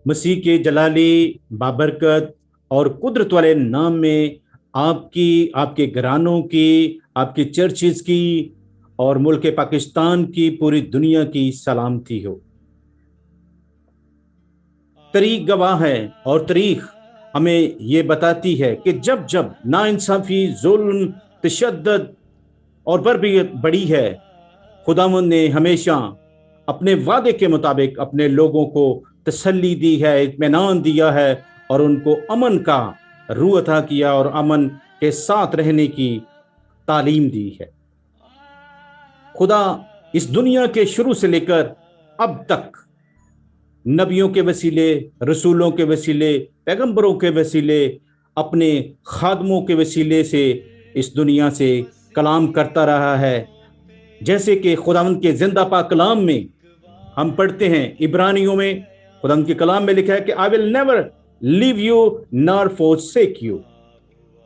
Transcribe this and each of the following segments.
मसीह के जलाली बाबरकत और कुदरत वाले नाम में आपकी, आपके घरानों की, आपकी चर्चेस की और मुल्क पाकिस्तान की, पूरी दुनिया की सलामती हो। तारीख गवाह है और तारीख हमें ये बताती है कि जब जब नाइंसाफी, जुल्म, तशद्दुद और बर्बरियत बढ़ी है, खुदावंद ने हमेशा अपने वादे के मुताबिक अपने लोगों को तसल्ली दी है, इत्मीनान दिया है और उनको अमन का रूह अता किया और अमन के साथ रहने की तालीम दी है। खुदा इस दुनिया के शुरू से लेकर अब तक नबियों के वसीले, रसूलों के वसीले, पैगंबरों के वसीले, अपने खादमों के वसीले से इस दुनिया से कलाम करता रहा है। जैसे कि खुदावंद के जिंदा पाक कलाम में हम पढ़ते हैं, इब्रानियों में खुदावंद के कलाम में लिखा है कि I will never leave you nor forsake you.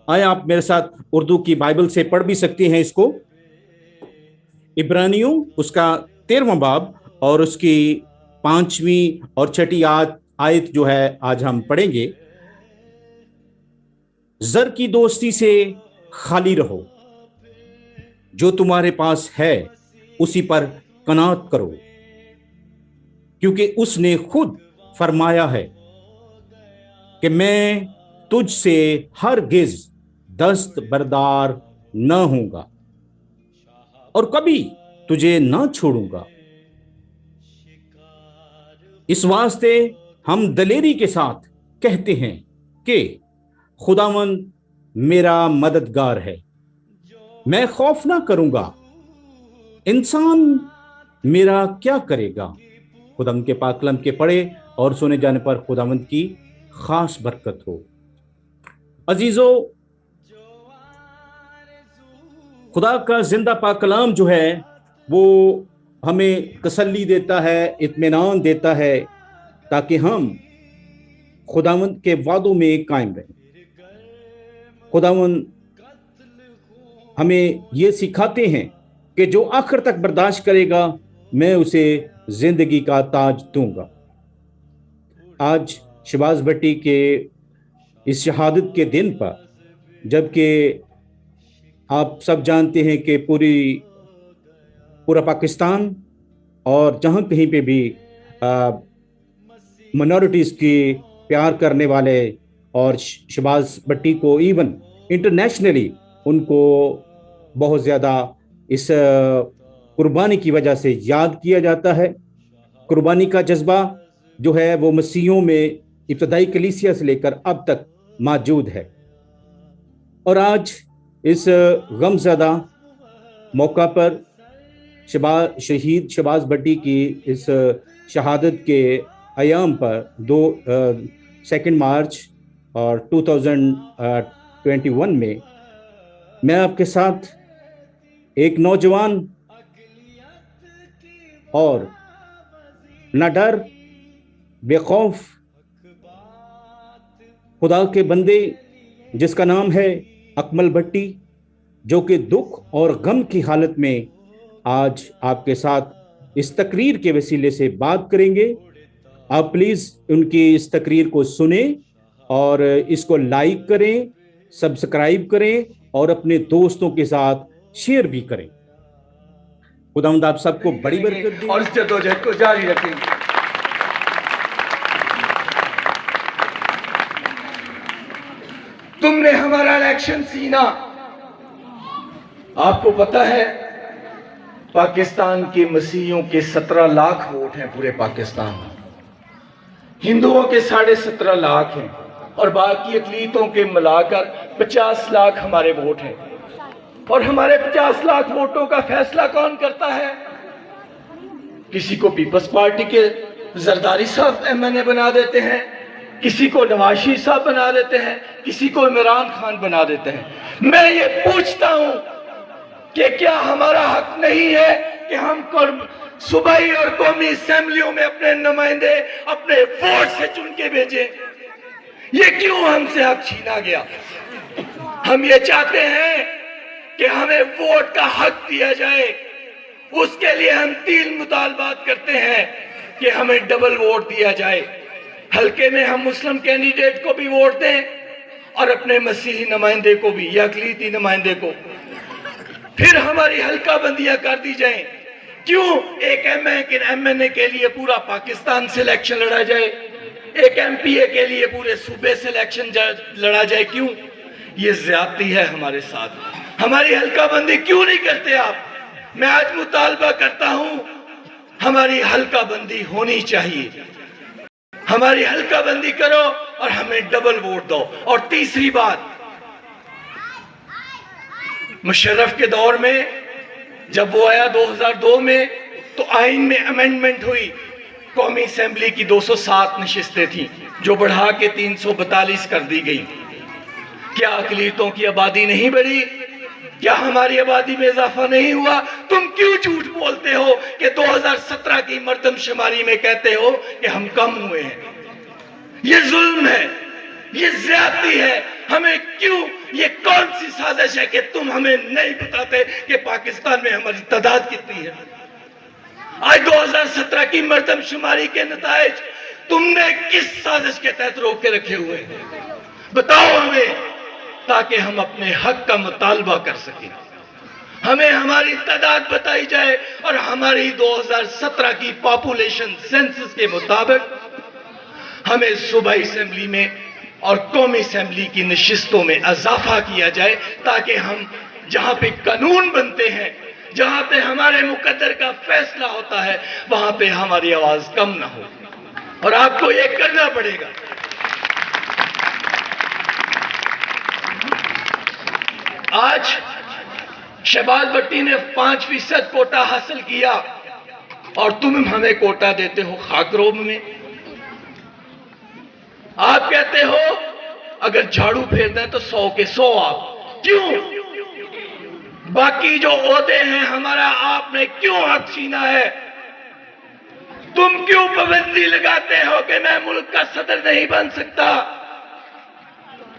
आए आप मेरे साथ उर्दू की बाइबल से पढ़ भी सकते हैं इसको। इब्रानियों उसका 13वां बाब और उसकी 5वीं और 6ठी आयत जो है आज हम पढ़ेंगे। जर की दोस्ती से खाली रहो, जो तुम्हारे पास है उसी पर कनात करो, क्योंकि उसने खुद फरमाया है कि मैं तुझसे हरगिज दस्तबरदार न होऊंगा और कभी तुझे न छोड़ूंगा। इस वास्ते हम दलेरी के साथ कहते हैं कि खुदावंद मेरा मददगार है, मैं खौफ ना करूंगा। इंसान मेरा क्या करेगा? खुदावंद के पाक कलाम के पढ़े और सुने जाने पर खुदावंद की खास बरकत हो। अजीजों, खुदा का जिंदा पाक कलाम जो है वो हमें तसल्ली देता है, इत्मीनान देता है, ताकि हम खुदावंद के वादों में कायम रहें। खुदावंद हमें ये सिखाते हैं कि जो आखिर तक बर्दाश्त करेगा मैं उसे जिंदगी का ताज दूंगा। आज शहबाज भट्टी के इस शहादत के दिन पर, जबकि आप सब जानते हैं कि पूरा पाकिस्तान और जहाँ कहीं पे भी मिनॉरिटीज़ की प्यार करने वाले और शहबाज भट्टी को इवन इंटरनेशनली उनको बहुत ज़्यादा इस कुर्बानी की वजह से याद किया जाता है। कुर्बानी का जज्बा जो है वो मसीहों में इब्तदाई कलीसिया से लेकर अब तक मौजूद है। और आज इस गमज़दा मौका पर शहीद शहबाज भट्टी की इस शहादत के अयाम पर 2 मार्च और 2021 में मैं आपके साथ एक नौजवान और न डर बेखौफ खुदा के बंदे जिसका नाम है अकमल भट्टी, जो कि दुख और गम की हालत में आज आपके साथ इस तकरीर के वसीले से बात करेंगे। आप प्लीज़ उनकी इस तकरीर को सुने और इसको लाइक करें, सब्सक्राइब करें और अपने दोस्तों के साथ शेयर भी करें। खुदावंद आप सबको बड़ी बरकत दे और इस जद्दोजहद को जारी रखेंगे। तुमने हमारा इलेक्शन सीना, आपको पता है पाकिस्तान के मसीहियों के 17 लाख वोट हैं पूरे पाकिस्तान में, हिंदुओं के 17.5 लाख हैं और बाकी अकलीतों के मिलाकर 50 लाख हमारे वोट हैं। और हमारे 50 लाख वोटों का फैसला कौन करता है? किसी को पीपल्स पार्टी के जरदारी साहब एमएनए बना देते हैं, किसी को नवाज शरीफ साहब बना देते हैं, किसी को इमरान खान बना देते हैं। मैं ये पूछता हूं कि क्या हमारा हक नहीं है कि हम सूबाई और कौमी असेंबलियों में अपने नुमाइंदे अपने वोट से चुन के भेजें? ये क्यों हमसे हक छीना गया? हम ये चाहते हैं कि हमें वोट का हक दिया जाए। उसके लिए हम 3 मुतालबात करते हैं कि हमें डबल वोट दिया जाए। हल्के में हम मुस्लिम कैंडिडेट को भी वोट दें और अपने मसीही नुमाइंदे को भी या अक़लीती नुमाइंदे को, फिर हमारी हल्का बंदियां कर दी जाएं। क्यों एक एमएनए के लिए पूरा पाकिस्तान से इलेक्शन लड़ा जाए, एक एमपीए के लिए पूरे सूबे से इलेक्शन लड़ा जाए? क्यों? ये ज्यादती है हमारे साथ। हमारी हल्का बंदी क्यों नहीं करते आप? मैं आज मुतालबा करता हूं, हमारी हल्का बंदी होनी चाहिए। हमारी हल्का बंदी करो और हमें डबल वोट दो। और तीसरी बात, मुशर्रफ के दौर में जब वो आया 2002 में, तो आइन में अमेंडमेंट हुई, कौमी असेंबली की 207 नशिस्तें थीं जो बढ़ा के 342 कर दी गई। क्या अक़लीतों की आबादी नहीं बढ़ी? क्या हमारी आबादी में इजाफा नहीं हुआ? तुम क्यों झूठ बोलते हो कि 2017 की मर्दमशुमारी में कहते हो कि हम कम हुए हैं? ये जुल्म है, ये ज्यादती है। हमें क्यों, ये कौन सी साजिश है कि तुम हमें नहीं बताते कि पाकिस्तान में हमारी तादाद कितनी है? आज 2017 की मर्दमशुमारी के नताइज तुमने किस साजिश के तहत रोक के रखे हुए हैं? बताओ हमें, ताकि हम अपने हक का मुतालबा कर सकें। हमें हमारी तादाद बताई जाए और हमारी 2017 की पॉपुलेशन सेंसस के मुताबिक हमें सूबाई असेंबली में और कौमी असेंबली की नशिस्तों में इजाफा किया जाए, ताकि हम जहां पे कानून बनते हैं, जहां पे हमारे मुकद्दर का फैसला होता है, वहां पे हमारी आवाज कम ना हो। और आपको ये करना पड़ेगा। आज शहबाज भट्टी ने 5% कोटा हासिल किया और तुम हमें कोटा देते हो खाकरोब में। आप कहते हो अगर झाड़ू फेरना है तो 100 के 100 आप। क्यों? बाकी जो ओहदे हैं हमारा, आपने क्यों हक छीना है? तुम क्यों पाबंदी लगाते हो कि मैं मुल्क का सदर नहीं बन सकता?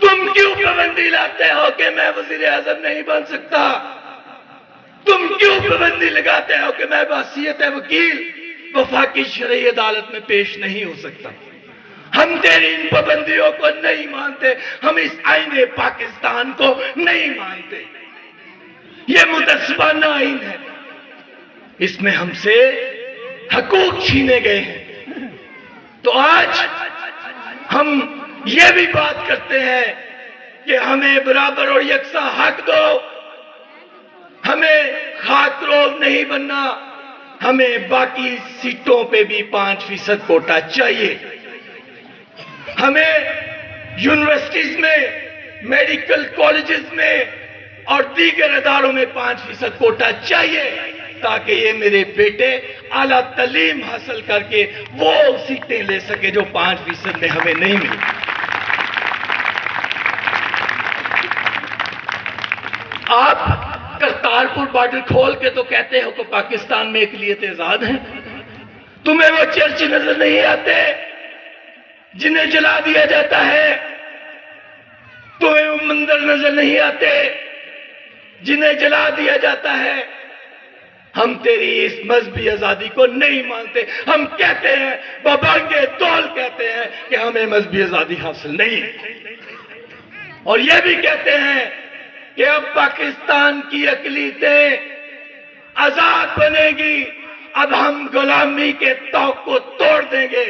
तुम क्यों पाबंदी लाते हो कि मैं वजीर आजम नहीं बन सकता? तुम क्यों पाबंदी लगाते हो कि मैं बहसीयत वकील वफाकी शरई अदालत में पेश नहीं हो सकता? हम तेरी इन पाबंदियों को नहीं मानते, हम इस आईने पाकिस्तान को नहीं मानते। ये मुतस्सबाना आइन है, इसमें हमसे हकूक छीने गए हैं। तो आज हम ये भी बात करते हैं कि हमें बराबर और यकसा हक दो, हमें खाकरोब नहीं बनना, हमें बाकी सीटों पे भी 5% कोटा चाहिए। हमें यूनिवर्सिटीज में, मेडिकल कॉलेजेस में और दीगर अदारों में 5% कोटा चाहिए, ताकि ये मेरे बेटे आला तालीम हासिल करके वो सीटें ले सके जो 5% में हमें नहीं मिली। आप करतारपुर बॉर्डर खोल के तो कहते हो कि पाकिस्तान में अक़लियत आजाद है। तुम्हें वो चर्च नजर नहीं आते जिन्हें जला दिया जाता है? तुम्हें वो मंदिर नजर नहीं आते जिन्हें जला दिया जाता है? हम तेरी इस मजहबी आजादी को नहीं मानते। हम कहते हैं, बबांगे तौल कहते हैं कि हमें मजहबी आजादी हासिल नहीं है। और यह भी कहते हैं कि अब पाकिस्तान की अक़लीतें आजाद बनेगी, अब हम गुलामी के तौक को तोड़ देंगे,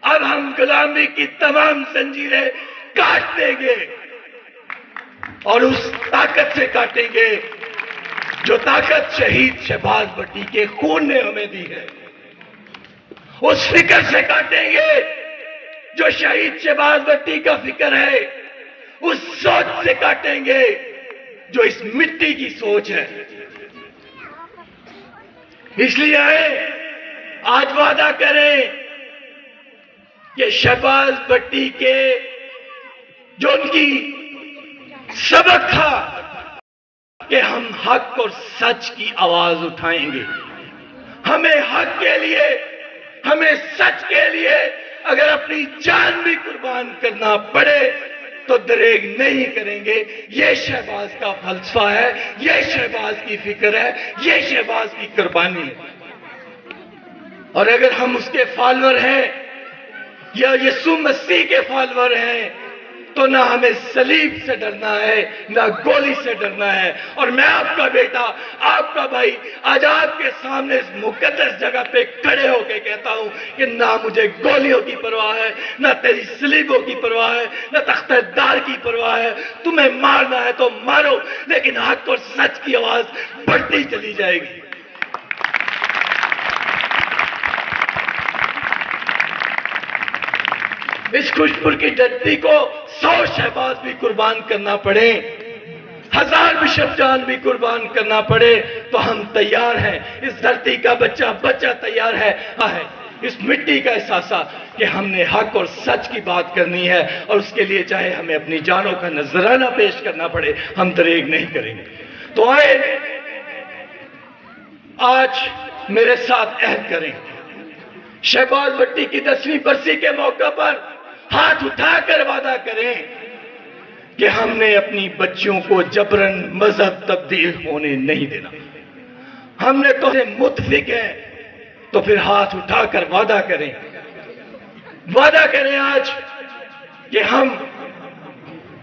अब हम गुलामी की तमाम जंजीरें काट देंगे और उस ताकत से काटेंगे जो ताकत शहीद शहबाज भट्टी के खून ने हमें दी है। उस फिक्र से काटेंगे जो शहीद शहबाज भट्टी का फिक्र है, उस सोच से काटेंगे जो इस मिट्टी की सोच है। इसलिए आज वादा करें कि शहबाज भट्टी के जो उनकी सबक था कि हम हक और सच की आवाज उठाएंगे। हमें हक के लिए, हमें सच के लिए अगर अपनी जान भी कुर्बान करना पड़े तो दरेग नहीं करेंगे। ये शहबाज का फलसफा है, ये शहबाज की फिक्र है, ये शहबाज की कुर्बानी है। और अगर हम उसके फॉलोअर हैं یا یسوع مسیح کے فالوور ہیں تو نہ ہمیں صلیب سے ڈرنا ہے نہ گولی سے ڈرنا ہے. اور میں آپ کا بیٹا آپ کا بھائی آج آپ کے سامنے اس مقدس جگہ پہ کھڑے ہو کے کہتا ہوں کہ نہ مجھے گولیوں کی پرواہ ہے نہ تیری صلیبوں کی پرواہ ہے نہ تختہ دار کی پرواہ ہے. تمہیں مارنا ہے تو مارو لیکن حق اور سچ کی آواز بڑھتی چلی جائے گی. اس خوشپور کی دھرتی کو 100 شہباز بھی قربان کرنا پڑے 1000 بشپ جان بھی قربان کرنا پڑے تو ہم تیار ہیں. اس دھرتی کا بچہ تیار ہے. اس مٹی کا احساسہ کہ ہم نے حق اور سچ کی بات کرنی ہے اور اس کے لیے چاہے ہمیں اپنی جانوں کا نذرانہ پیش کرنا پڑے ہم دریغ نہیں کریں گے. تو آئے آج میرے ساتھ عہد کریں. شہباز بھٹی کی 10ویں برسی کے موقع پر ہاتھ اٹھا کر وعدہ کریں کہ ہم نے اپنی بچیوں کو جبراً مذہب تبدیل ہونے نہیں دینا. ہم نے تو متفق ہیں تو پھر ہاتھ اٹھا کر وعدہ کریں آج کہ ہم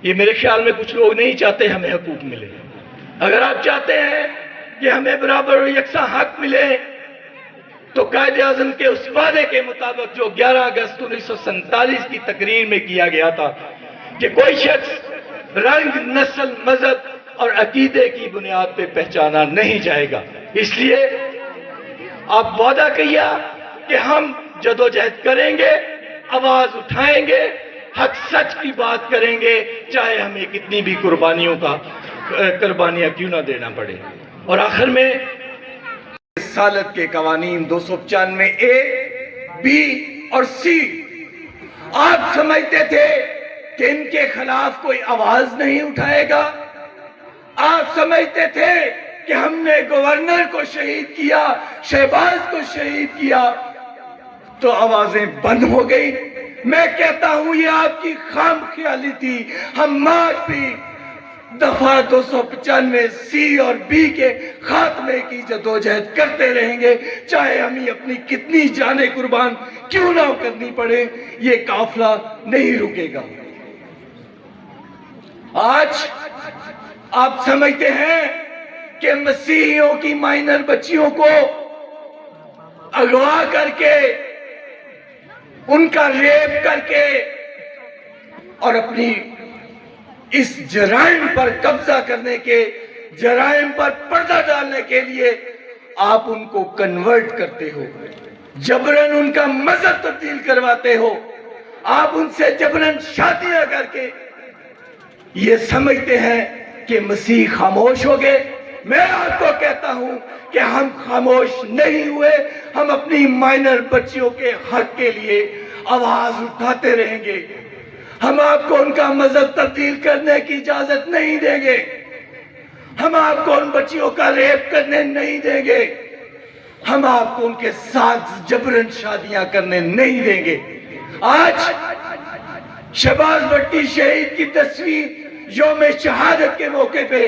یہ میرے خیال میں کچھ لوگ نہیں چاہتے ہمیں حقوق ملے. اگر آپ چاہتے ہیں کہ ہمیں برابر اور یکساں حق ملے تو قائد اعظم کے اس وعدے کے مطابق جو 11 اگست 1947 کی تقریر میں کیا گیا تھا کہ کوئی شخص رنگ نسل مذہب اور عقیدے کی بنیاد پہ پہچانا نہیں جائے گا. اس لیے آپ وعدہ کیا کہ ہم جدوجہد کریں گے آواز اٹھائیں گے حق سچ کی بات کریں گے چاہے ہمیں کتنی بھی قربانیاں کیوں نہ دینا پڑے. اور آخر میں رسالت کے قوانین 295 اے بی اور سی آپ سمجھتے تھے کہ ان کے خلاف کوئی آواز نہیں اٹھائے گا. آپ سمجھتے تھے کہ ہم نے گورنر کو شہید کیا شہباز کو شہید کیا تو آوازیں بند ہو گئی. میں کہتا ہوں یہ آپ کی خام خیالی تھی. ہم آج بھی دفعہ 295 سی اور بی کے خاتمے کی جدوجہد کرتے رہیں گے چاہے ہمیں اپنی کتنی جانیں قربان کیوں نہ کرنی پڑے. یہ قافلہ نہیں رکے گا. آج آپ سمجھتے ہیں کہ مسیحیوں کی مائنر بچیوں کو اغوا کر کے ان کا ریپ کر کے اور اپنی اس جرائم پر قبضہ کرنے کے جرائم پر پردہ ڈالنے کے لیے آپ ان کو کنورٹ کرتے ہو جبراً ان کا مذہب تبدیل کرواتے ہو. آپ ان سے جبراً شادیاں کر کے یہ سمجھتے ہیں کہ مسیح خاموش ہو گئے. میں آپ کو کہتا ہوں کہ ہم خاموش نہیں ہوئے. ہم اپنی مائنر بچیوں کے حق کے لیے آواز اٹھاتے رہیں گے. ہم آپ کو ان کا مذہب تبدیل کرنے کی اجازت نہیں دیں گے. ہم آپ کو ان بچیوں کا ریپ کرنے نہیں دیں گے. ہم آپ کو ان کے ساتھ جبراً شادیاں کرنے نہیں دیں گے. آج شہباز بھٹی شہید کی 10ویں یوم شہادت کے موقع پہ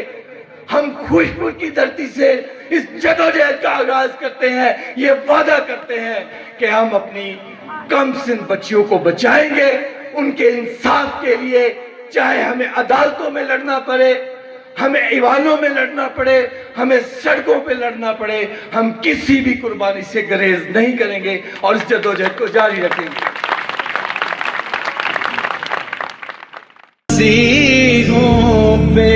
ہم خوشپور کی دھرتی سے اس جدوجہد کا آغاز کرتے ہیں. یہ وعدہ کرتے ہیں کہ ہم اپنی کم سن بچیوں کو بچائیں گے ان کے انصاف کے لیے چاہے ہمیں عدالتوں میں لڑنا پڑے ہمیں ایوانوں میں لڑنا پڑے ہمیں سڑکوں پہ لڑنا پڑے. ہم کسی بھی قربانی سے گریز نہیں کریں گے اور اس جدوجہد کو جاری رکھیں گے. مسیحوں پہ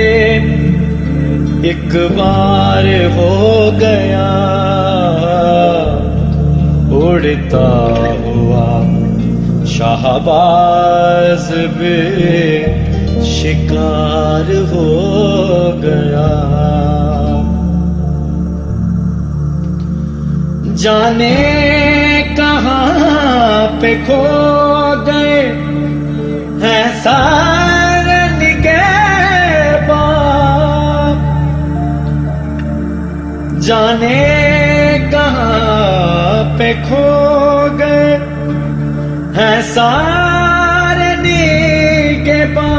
ایک بار ہو گیا اڑتا ہوا شہباز بے شکار ہو گیا. جانے کہاں پہ کھو گئے ہیں سارے نگہبان. جانے کہاں پہ کھو گئے ہیں سارے نگہبان.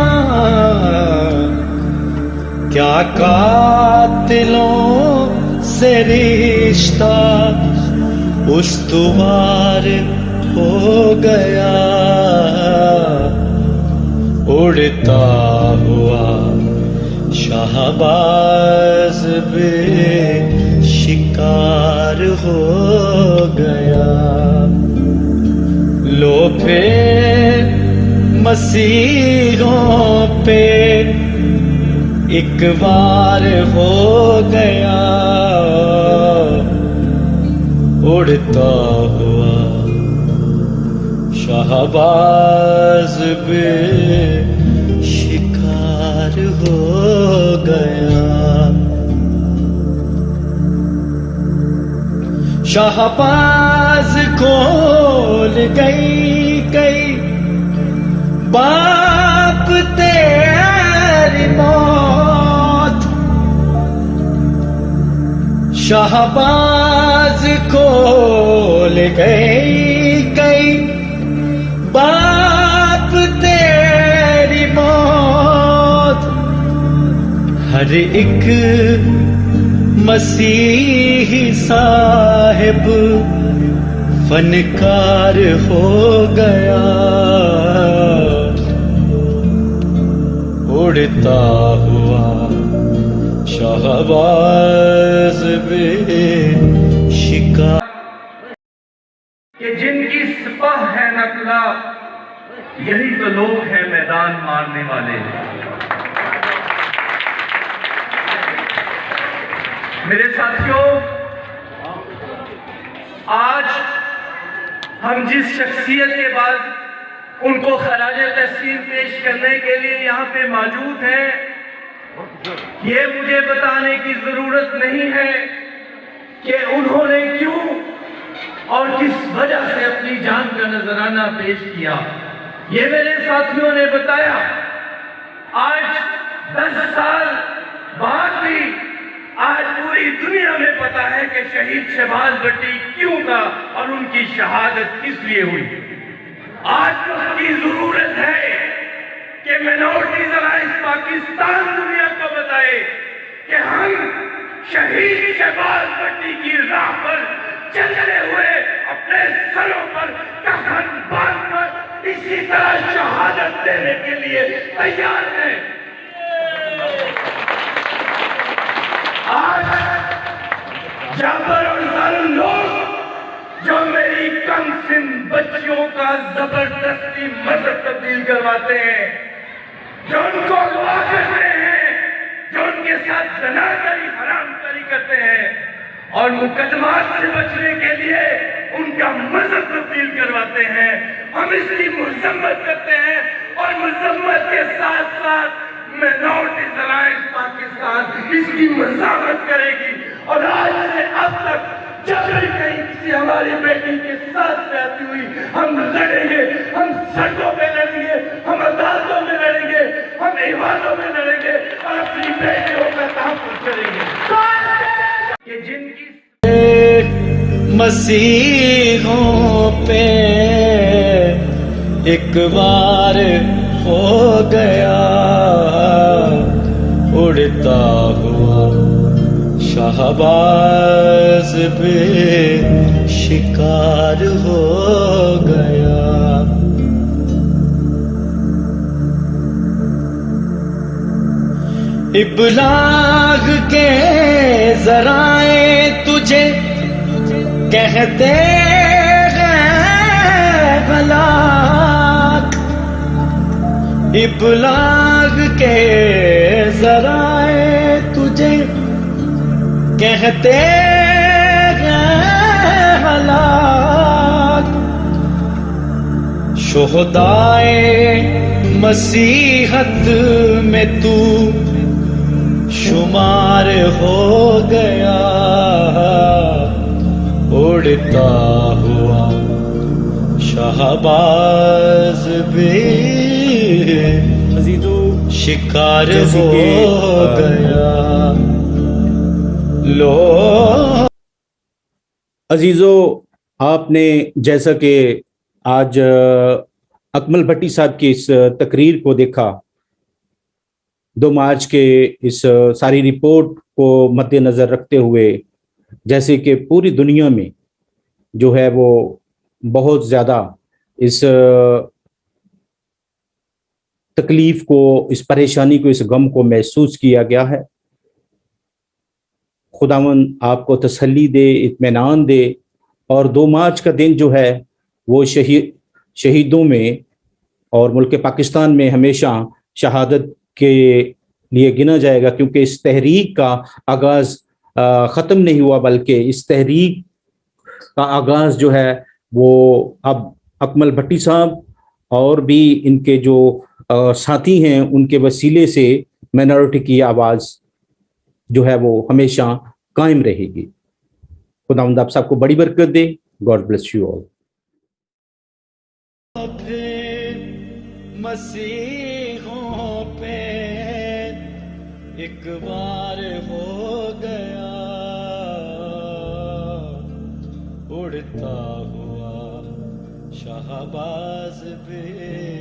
کیا قاتلوں سے رشتہ استوار ہو گیا اڑتا ہوا شہباز بے شکار ہو گیا لو پھر مسیحوں پہ ایک بار ہو گیا اڑتا ہوا شہباز بے شکار ہو گیا شہباز کھول گئی باپ تیری موت شہباز کھول گئی باپ تیری موت ہر ایک مسیحی صاحب فنکار ہو گیا اڑتا ہوا شہباز بے شکار کہ جن کی سپاہ ہے نقلا یہی تو لوگ ہیں میدان مارنے والے میرے ساتھیوں آج ہم جس شخصیت کے بعد ان کو خراج تحسین پیش کرنے کے لیے یہاں پہ موجود ہیں یہ مجھے بتانے کی ضرورت نہیں ہے کہ انہوں نے کیوں اور کس وجہ سے اپنی جان کا نذرانہ پیش کیا یہ میرے ساتھیوں نے بتایا آج 10 سال بعد بھی آج پوری دنیا میں پتا ہے کہ شہید شہباز بھٹی کیوں تھا اور ان کی شہادت کس لیے ہوئی آج وقت کی ضرورت ہے کہ منورٹیز الائنس پاکستان دنیا کو بتائے کہ ہم شہید شہباز بھٹی کی راہ پر چلتے ہوئے اپنے سروں پر کفن باندھ کر اسی طرح شہادت دینے کے لیے تیار ہیں آج جابر اور ظالم لوگ جو میری کم سن بچیوں کا زبردستی مذہب تبدیل کرواتے ہیں جو ان کو اغوا کرتے ہیں جو ان کے ساتھ زنا کاری حرام کاری کرتے ہیں اور مقدمات سے بچنے کے لیے ان کا مذہب تبدیل کرواتے ہیں ہم اس کی مذمت کرتے ہیں اور مذمت کے ساتھ ساتھ منورٹیز الائنس پاکستان اس کی مذمت کرے گی اور آج سے اب تک جب بھی کہیں کسی ہماری بیٹی کے ساتھ جاتی ہوئی ہم لڑیں گے ہم سڑکوں پہ لڑیں گے ہم عدالتوں میں لڑیں گے ہم ایوانوں میں لڑیں گے اور اپنی بیٹیوں کا تحفظ کریں گے کہ جن کی مسیحوں پہ ایک بار ہو گیا اڑتا ہوا شہباز بے شکار ہو گیا ابلاغ کے ذرائع تجھے کہتے ہیں غلط ابلاغ کے ذرائع تجھے کہتے ہیں غلط شہدائے مسیحت میں تو شمار ہو گیا اڑتا ہوا شہباز بے شکار ہو گیا لو عزیزو آپ نے جیسا کہ آج اکمل بھٹی صاحب کی اس تقریر کو دیکھا 2 مارچ کے اس ساری رپورٹ کو مد نظر رکھتے ہوئے جیسے کہ پوری دنیا میں جو ہے وہ बहुत ज़्यादा इस तकलीफ को, इस परेशानी को, इस गम को महसूस किया गया है। खुदावंद आपको तसल्ली दे, इत्मीनान दे, और 2 मार्च का दिन जो है वो शहीदों में और मुल्क पाकिस्तान में हमेशा शहादत के लिए गिना जाएगा, क्योंकि इस तहरीक का आगाज़ ख़त्म नहीं हुआ, बल्कि इस तहरीक का आगाज़ जो है वो अब अकमल भट्टी साहब और भी इनके जो साथी हैं उनके वसीले से माइनॉरिटी की आवाज़ जो है वो हमेशा कायम रहेगी। खुदावंद आप सबको बड़ी बरकत दे। God bless you all. फिर मसीहों पे एक बार हो गया, उड़ता हुआ शहबाज भी